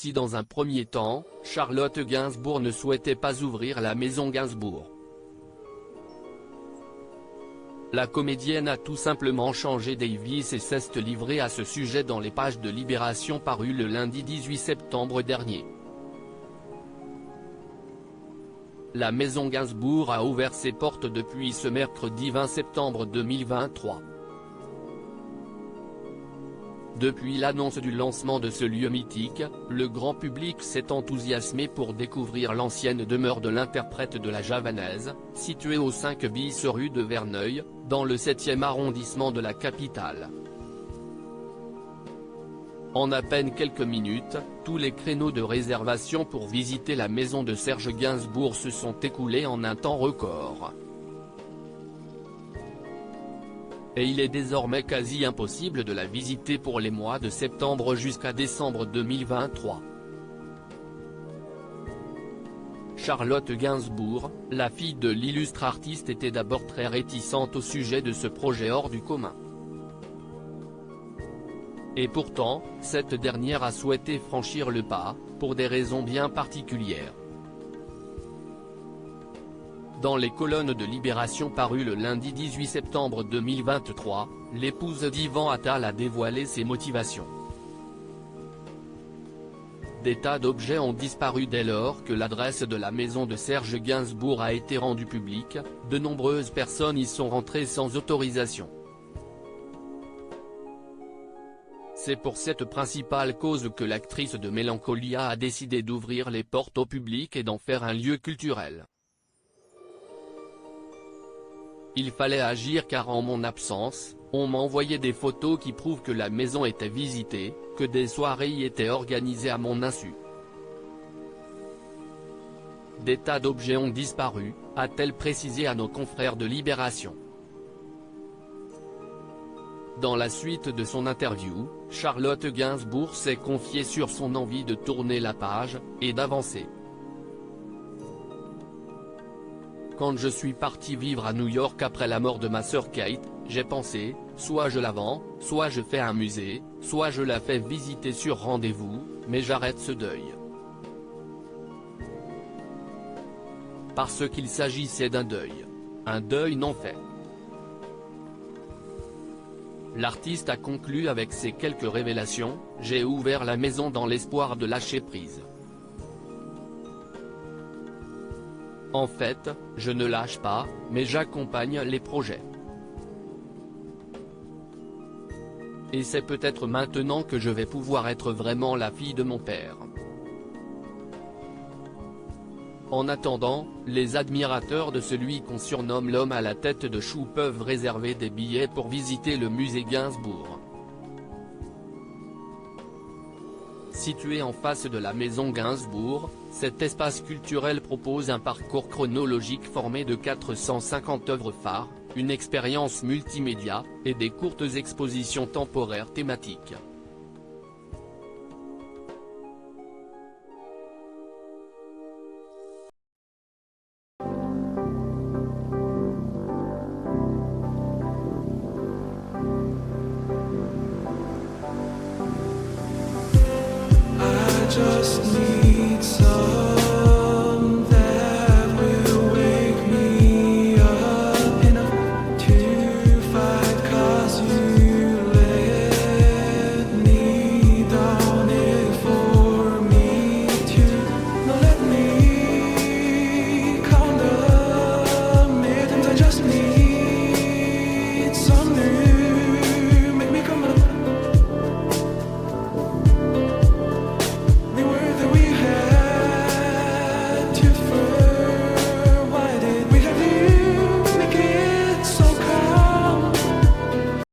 Si dans un premier temps, Charlotte Gainsbourg ne souhaitait pas ouvrir la maison Gainsbourg, la comédienne a tout simplement changé d'avis et s'est livrée à ce sujet dans les pages de Libération parues le lundi 18 septembre dernier. La maison Gainsbourg a ouvert ses portes depuis ce mercredi 20 septembre 2023. Depuis l'annonce du lancement de ce lieu mythique, le grand public s'est enthousiasmé pour découvrir l'ancienne demeure de l'interprète de la Javanaise, située au 5 bis rue de Verneuil, dans le 7e arrondissement de la capitale. En à peine quelques minutes, tous les créneaux de réservation pour visiter la maison de Serge Gainsbourg se sont écoulés en un temps record. Et il est désormais quasi impossible de la visiter pour les mois de septembre jusqu'à décembre 2023. Charlotte Gainsbourg, la fille de l'illustre artiste, était d'abord très réticente au sujet de ce projet hors du commun. Et pourtant, cette dernière a souhaité franchir le pas, pour des raisons bien particulières. Dans les colonnes de Libération parues le lundi 18 septembre 2023, l'épouse d'Yvan Attal a dévoilé ses motivations. Des tas d'objets ont disparu dès lors que l'adresse de la maison de Serge Gainsbourg a été rendue publique, de nombreuses personnes y sont rentrées sans autorisation. C'est pour cette principale cause que l'actrice de Mélancolia a décidé d'ouvrir les portes au public et d'en faire un lieu culturel. Il fallait agir car en mon absence, on m'a envoyé des photos qui prouvent que la maison était visitée, que des soirées y étaient organisées à mon insu. Des tas d'objets ont disparu, a-t-elle précisé à nos confrères de Libération. Dans la suite de son interview, Charlotte Gainsbourg s'est confiée sur son envie de tourner la page, et d'avancer. Quand je suis parti vivre à New York après la mort de ma sœur Kate, j'ai pensé, soit je la vends, soit je fais un musée, soit je la fais visiter sur rendez-vous, mais j'arrête ce deuil. Parce qu'il s'agissait d'un deuil non fait. L'artiste a conclu avec ces quelques révélations: j'ai ouvert la maison dans l'espoir de lâcher prise. En fait, je ne lâche pas, mais j'accompagne les projets. Et c'est peut-être maintenant que je vais pouvoir être vraiment la fille de mon père. En attendant, les admirateurs de celui qu'on surnomme l'homme à la tête de chou peuvent réserver des billets pour visiter le musée Gainsbourg. Situé en face de la maison Gainsbourg, cet espace culturel propose un parcours chronologique formé de 450 œuvres phares, une expérience multimédia, et des courtes expositions temporaires thématiques.